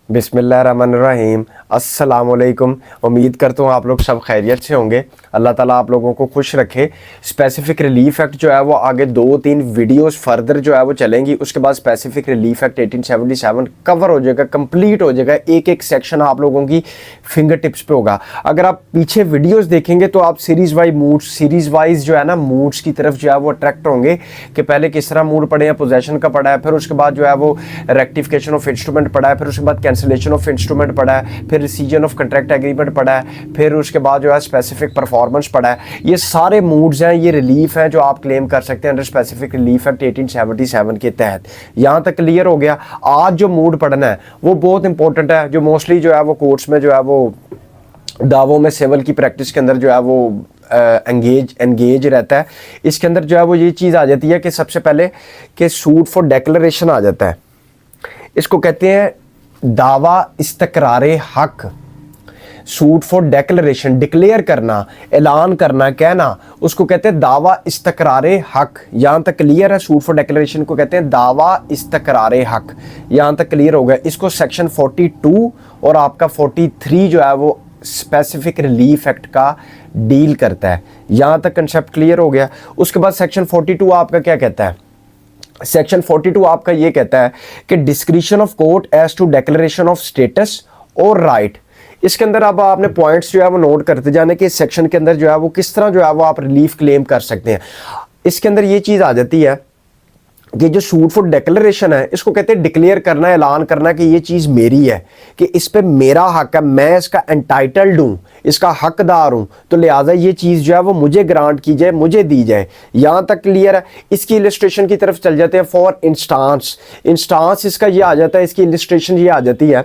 बिस्मिल्लाहिर्रहमानिर्रहीम। अस्सलाम वालेकुम। उम्मीद करता हूँ आप लोग सब खैरियत से होंगे। अल्लाह ताला आप लोगों को खुश रखे। स्पेसिफिक रिलीफ एक्ट जो है वो आगे 2-3 वीडियोस फर्दर जो है वो चलेंगी। उसके बाद स्पेसिफिक रिलीफ एक्ट 1877 कवर हो जाएगा, कंप्लीट हो जाएगा। एक एक सेक्शन आप लोगों की फिंगर टिप्स पे होगा। अगर आप पीछे वीडियोस देखेंगे तो आप सीरीज वाइज जो है ना मूड्स की तरफ जो है वो अट्रैक्ट होंगे कि पहले किस तरह मूड पड़े हैं, पोजेशन का पड़ा है, फिर उसके बाद जो है वो रेक्टिफिकेशन ऑफ इंस्ट्रूमेंट पड़ा है, फिर उसके बाद कैंसिलेशन ऑफ इंस्ट्रूमेंट पड़ा है, फिर रिसीजन ऑफ कंट्रैक्ट एग्रीमेंट पड़ा है, फिर उसके बाद जो है स्पेसिफिक परफॉर्मेंस पड़ा है। ये सारे मूड्स हैं, ये रिलीफ हैं जो आप क्लेम कर सकते हैं अंडर स्पेसिफिक रिलीफ एक्ट 1877 के तहत। यहाँ तक क्लियर हो गया। आज जो मूड पढ़ना है वो बहुत इंपॉर्टेंट है, जो मोस्टली जो है वो कोर्ट्स में जो है वो दावों में सिविल की प्रैक्टिस के अंदर जो है वो एंगेज रहता है। इसके अंदर जो है वो ये चीज़ आ जाती है कि सबसे पहले कि सूट फॉर डेक्लरेशन आ जाता है। इसको कहते हैं दावा इस्तकरारे हक। सूट फॉर डेक्लरेशन, डिक्लेयर करना, ऐलान करना, कहना, उसको कहते हैं दावा इस्तकरारे हक। यहाँ तक क्लियर है। सूट फॉर डेक्लरेशन को कहते हैं दावा इस्तकरारे हक। यहाँ तक क्लियर हो गया। इसको सेक्शन 42 और आपका 43 जो है वो स्पेसिफिक रिलीफ एक्ट का डील करता है। यहाँ तक कंसेप्ट क्लियर हो गया। उसके बाद सेक्शन 42 आपका क्या कहता है? सेक्शन 42 आपका ये कहता है कि discretion of court as to declaration of status और राइट। इसके अंदर अब आपने पॉइंट्स जो है वो नोट करते जाने कि इस सेक्शन के अंदर जो है वो किस तरह जो है वो आप रिलीफ क्लेम कर सकते हैं। इसके अंदर ये चीज़ आ जाती है कि जो सूट फॉर डेक्लरेशन है इसको कहते हैं डिक्लेयर करना, ऐलान करना कि ये चीज़ मेरी है, कि इस पे मेरा हक है, मैं इसका एंटाइटल्ड हूँ, इसका हकदार हूँ, तो लिहाजा ये चीज़ जो है वो मुझे ग्रांट की जाए, मुझे दी जाए। यहाँ तक क्लियर है। इसकी इलिस्ट्रेशन की तरफ चल जाते हैं। फॉर इंस्टांस इसका ये आ जाता है, इसकी इलिस्ट्रेशन ये आ जाती है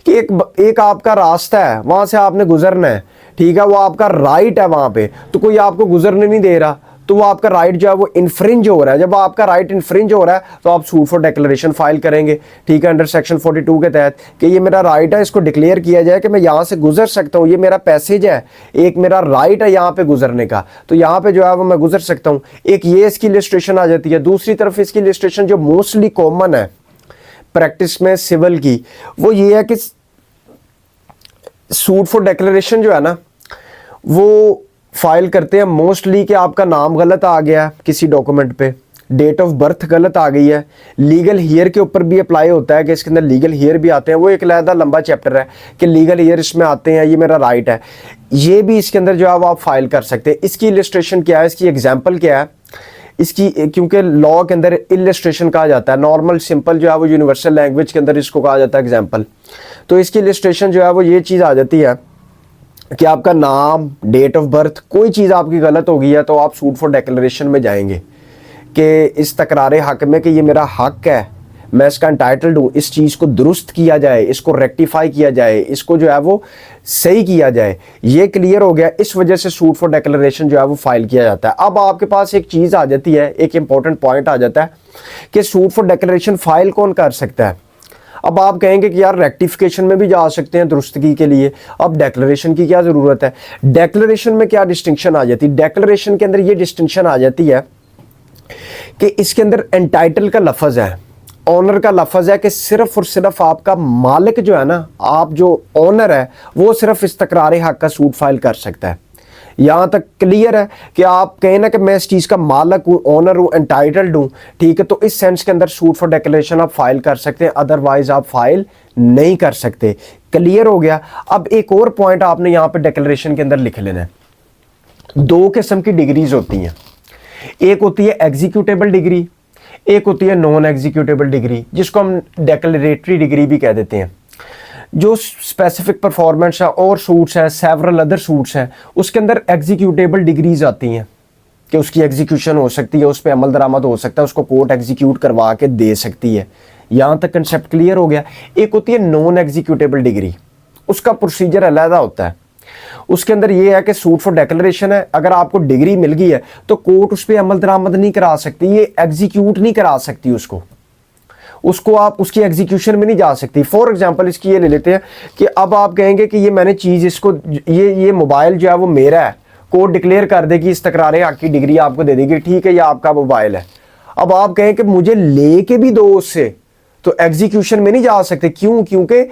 कि एक आपका रास्ता है, वहाँ से आपने गुजरना है, ठीक है, वो आपका राइट है वहाँ पे, तो कोई आपको गुजरने नहीं दे रहा, तो वो आपका राइट जो है वो इन्फ्रिंज हो रहा है। जब आपका राइट इन्फ्रिंज हो रहा है तो आप सूट फॉर डेक्लरेशन फाइल करेंगे, ठीक है, अंडर सेक्शन 42 के तहत, कि ये मेरा राइट है, इसको डिक्लेयर किया जाए कि मैं यहाँ से गुजर सकता हूँ, ये मेरा पैसेज है, एक मेरा राइट है यहाँ पे गुजरने का, तो यहाँ पे जो है वो मैं गुजर सकता हूँ। एक ये इसकी इलिस्ट्रेशन आ जाती है। दूसरी तरफ इसकी इलिस्ट्रेशन जो मोस्टली कॉमन है प्रैक्टिस में सिविल की, वो ये है कि सूट फॉर डेक्लरेशन जो है ना वो फाइल करते हैं मोस्टली कि आपका नाम गलत आ गया किसी डॉक्यूमेंट पे, डेट ऑफ बर्थ गलत आ गई है, लीगल हियर के ऊपर भी अप्लाई होता है कि इसके अंदर लीगल हियर भी आते हैं। वो एक अलग लंबा चैप्टर है कि लीगल हियर इसमें आते हैं, ये मेरा राइट है, ये भी इसके अंदर जो है वो आप फाइल कर सकते हैं। इसकी इलिस्ट्रेशन क्या है, इसकी एग्जाम्पल क्या है इसकी, क्योंकि लॉ के अंदर इलिस्ट्रेशन कहा जाता है, नॉर्मल सिंपल जो है वो यूनिवर्सल लैंग्वेज के अंदर इसको कहा जाता है एग्जाम्पल। तो इसकी इलिस्ट्रेशन जो है वो ये चीज़ आ जाती है कि आपका नाम, डेट ऑफ बर्थ, कोई चीज़ आपकी गलत हो गई है तो आप सूट फॉर डेक्लरेशन में जाएंगे कि इस तकरारे हक में कि ये मेरा हक है, मैं इसका एंटाइटल्ड हूँ, इस चीज़ को दुरुस्त किया जाए, इसको रेक्टिफाई किया जाए, इसको जो है वो सही किया जाए। ये क्लियर हो गया। इस वजह से सूट फॉर डेक्लरेशन जो है वो फाइल किया जाता है। अब आपके पास एक चीज़ आ जाती है, एक इंपॉर्टेंट पॉइंट आ जाता है कि सूट फॉर डेक्लरेशन फाइल कौन कर सकता है। अब आप कहेंगे कि यार रेक्टिफिकेशन में भी जा सकते हैं दुरुस्तगी के लिए, अब डेक्लरेशन की क्या ज़रूरत है? डेक्लरेशन में क्या डिस्टिंक्शन आ जाती है? डेक्लरेशन के अंदर ये डिस्टिंक्शन आ जाती है कि इसके अंदर एंटाइटल का लफ्ज़ है, ऑनर का लफ्ज़ है कि सिर्फ और सिर्फ आपका मालिक जो है ना, आप जो ऑनर है, वो सिर्फ इस्तकरार हक का सूट फाइल कर सकता है। यहाँ तक क्लियर है कि आप कहें ना कि मैं इस चीज़ का मालिक हूँ, ऑनर हूँ, एंटाइटल्ड हूँ, ठीक है, तो इस सेंस के अंदर सूट फॉर डेक्लरेशन आप फाइल कर सकते हैं, अदरवाइज आप फाइल नहीं कर सकते। क्लियर हो गया। अब एक और पॉइंट आपने यहाँ पे डेक्लरेशन के अंदर लिख लेना है। दो किस्म की डिग्रीज होती हैं, एक होती है एग्जीक्यूटेबल डिग्री, एक होती है नॉन एग्जीक्यूटेबल डिग्री, जिसको हम डेक्लरेटरी डिग्री भी कह देते हैं। जो स्पेसिफिक परफॉर्मेंस है और सूट्स हैं, सेवरल अदर सूट्स हैं, उसके अंदर एग्जीक्यूटेबल डिग्रीज आती हैं कि उसकी एग्जीक्यूशन हो सकती है, उस पर अमल दरामद हो सकता है, उसको कोर्ट एग्जीक्यूट करवा के दे सकती है। यहाँ तक कंसेप्ट क्लियर हो गया। एक होती है नॉन एग्जीक्यूटेबल डिग्री, उसका प्रोसीजर अलग होता है। उसके अंदर ये है कि सूट फॉर डेक्लरेशन है, अगर आपको डिग्री मिल गई है तो कोर्ट उस पर अमल दरामद नहीं करा सकती, ये एग्जीक्यूट नहीं करा सकती उसको आप उसकी एग्जीक्यूशन में नहीं जा सकती। फॉर एग्जांपल इसकी ये ले लेते हैं कि अब आप कहेंगे कि ये मैंने चीज़ इसको ये मोबाइल जो है वो मेरा है, कोर्ट डिक्लेयर कर देगी, इस तकरार हक की डिग्री आपको दे देगी, ठीक है, ये आपका मोबाइल है। अब आप कहें कि मुझे ले के भी दो उससे, तो एग्जीक्यूशन में नहीं जा सकते। क्यों? क्योंकि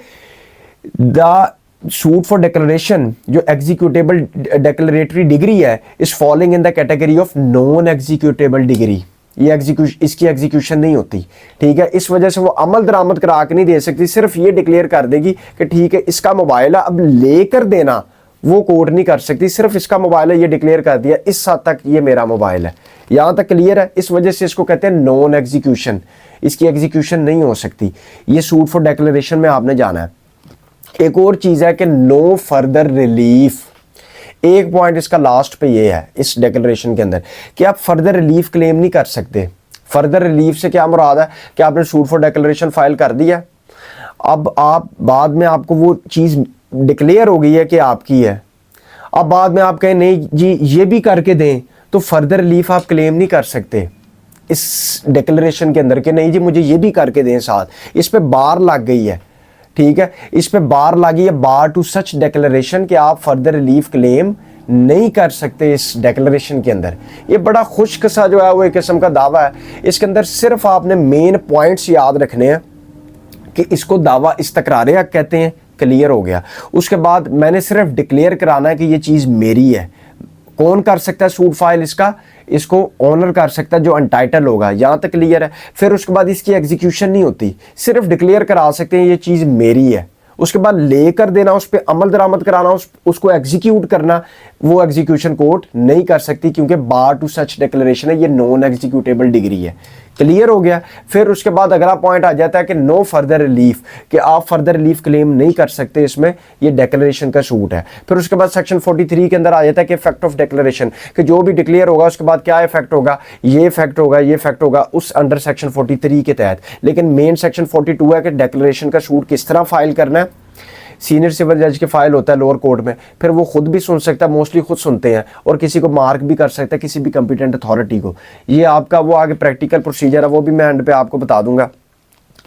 द सूट फॉर डिक्लेरेशन जो एग्जीक्यूटेबल डिक्लेरेटरी डिग्री है is falling in the category of non executable degree. ये इसकी एग्जीक्यूशन नहीं होती, ठीक है। इस वजह से वो अमल दरामद करा के नहीं दे सकती, सिर्फ ये डिक्लेयर कर देगी कि ठीक है इसका मोबाइल है, अब लेकर देना वो कोर्ट नहीं कर सकती। सिर्फ इसका मोबाइल है, ये डिक्लेयर कर दिया इस हद तक ये मेरा मोबाइल है, यहाँ तक क्लियर है। इस वजह से इसको कहते हैं नॉन एग्जीक्यूशन, इसकी एग्जीक्यूशन नहीं हो सकती। ये सूट फॉर डिक्लेरेशन में आपने जाना है। एक और चीज़ है कि नो फर्दर रिलीफ। एक पॉइंट इसका लास्ट पे ये है इस डिक्लेरेशन के अंदर कि आप फर्दर रिलीफ क्लेम नहीं कर सकते। फर्दर रिलीफ से क्या मुराद है कि आपने सूट फॉर डिक्लेरेशन फाइल कर दिया, अब आप बाद में आपको वो चीज़ डिक्लेयर हो गई है कि आपकी है, अब बाद में आप कहें नहीं जी ये भी करके दें, तो फर्दर रिलीफ आप क्लेम नहीं कर सकते इस डिक्लेरेशन के अंदर कि नहीं जी मुझे ये भी करके दें साथ। इस पे बार लग गई है, ठीक है, इस पे बार लगी है, बार टू सच डिक्लेरेशन कि आप फर्दर रिलीफ क्लेम नहीं कर सकते इस डिक्लेरेशन के अंदर। ये बड़ा खुश्क सा जो है वो एक किस्म का दावा है। इसके अंदर सिर्फ आपने मेन पॉइंट्स याद रखने हैं कि इसको दावा इस्तकरार हक कहते हैं, क्लियर हो गया। उसके बाद मैंने सिर्फ डिक्लेयर कराना है कि ये चीज़ मेरी है। कौन कर सकता है सूट फाइल इसका? इसको ऑनर कर सकता है जो अनटाइटल होगा, यहाँ तक क्लियर है। फिर उसके बाद इसकी एग्जीक्यूशन नहीं होती, सिर्फ डिक्लेयर करा सकते हैं ये चीज़ मेरी है। उसके बाद लेकर देना, उस पर अमल दरामद कराना, उसको एग्जीक्यूट करना, वो एग्जीक्यूशन कोर्ट नहीं कर सकती क्योंकि बार टू सच डिक्लेरेशन है, ये नॉन एग्जीक्यूटेबल डिग्री है। क्लियर हो गया। फिर उसके बाद अगला पॉइंट आ जाता है कि नो फर्दर रिलीफ, कि आप फर्दर रिलीफ क्लेम नहीं कर सकते इसमें, ये डिक्लेरेशन का सूट है। फिर उसके बाद सेक्शन 43 के अंदर आ जाता है कि इफेक्ट ऑफ डिक्लेरेशन, कि जो भी डिक्लेयर होगा उसके बाद क्या इफेक्ट होगा, ये इफेक्ट होगा, ये इफेक्ट होगा उस अंडर सेक्शन 43 के तहत। लेकिन मेन सेक्शन 42 है कि डिक्लेरेशन का सूट किस तरह फाइल करना है। सीनियर सिविल जज के फाइल होता है लोअर कोर्ट में, फिर वो खुद भी सुन सकता है, मोस्टली खुद सुनते हैं, और किसी को मार्क भी कर सकता है, किसी भी कंपिटेंट अथॉरिटी को। ये आपका वो आगे प्रैक्टिकल प्रोसीजर है, वो भी मैं एंड पे आपको बता दूंगा।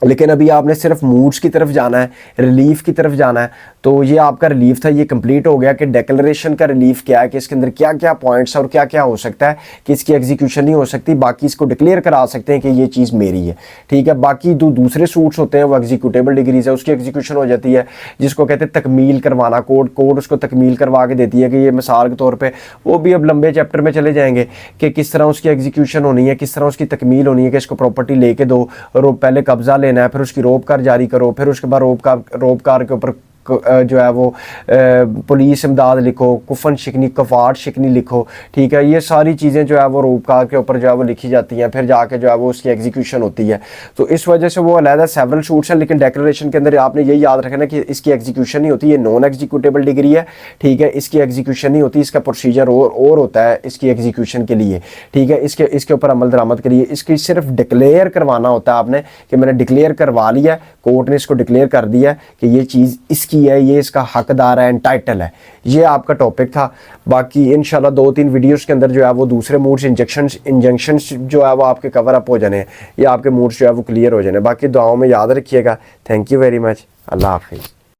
लेकिन अभी आपने सिर्फ मूड्स की तरफ जाना है, रिलीफ की तरफ जाना है। तो ये आपका रिलीफ था, ये कंप्लीट हो गया कि डिक्लेरेशन का रिलीफ क्या है, कि इसके अंदर क्या क्या पॉइंट्स है और क्या क्या हो सकता है कि इसकी एग्जीक्यूशन नहीं हो सकती, बाकी इसको डिक्लेयर करा सकते हैं कि ये चीज़ मेरी है, ठीक है। बाकी जो दूसरे सूट्स होते हैं वो एग्जीक्यूटेबल डिग्रीज है, उसकी एग्जीक्यूशन हो जाती है, जिसको कहते हैं तकमील करवाना। कोर्ट उसको तकमील करवा के देती है कि ये मिसाल के तौर पर, वो भी अब लंबे चैप्टर में चले जाएंगे कि किस तरह उसकी एग्जीक्यूशन होनी है, किस तरह उसकी तकमील होनी है, कि इसको प्रॉपर्टी लेके दो, पहले कब्जा लेना है, फिर उसकी रोपकार जारी करो, फिर उसके बाद रोपकार के ऊपर जो है वो पुलिस इमदाद लिखो, कुफन शिकनी, कफाट शिकनी लिखो, ठीक है। ये सारी चीज़ें जो है वो रोपकार के ऊपर जो है वो लिखी जाती हैं, फिर जाके जो है वो उसकी एग्जीक्यूशन होती है। तो इस वजह से वो अलहदा सेवरल शूट्स हैं, लेकिन डिक्लेरेशन के अंदर आपने यही याद रखना कि इसकी एग्जीक्यूशन नहीं होती, ये नॉन एग्जीक्यूटेबल डिग्री है, ठीक है। इसकी एग्जीक्यूशन नहीं होती, इसका प्रोसीजर और होता है इसकी एग्जीक्यूशन के लिए, ठीक है। इसके ऊपर अमल दरामद के लिए इसकी सिर्फ डिक्लेयर करवाना होता है आपने, कि मैंने डिक्लेयर करवा लिया, कोर्ट ने इसको डिक्लेयर कर दिया कि ये चीज़ इसकी है, ये इसका हकदार है, एंटाइटल है। ये आपका टॉपिक था। बाकी इंशाल्लाह 2-3 वीडियोस के अंदर जो है वो दूसरे मूड्स इंजंक्शंस जो है वो आपके कवर अप हो जाने हैं, या आपके मूड्स जो है वो क्लियर हो जाने। बाकी दुआओं में याद रखिएगा। Thank you very much. Allah हाफिज़।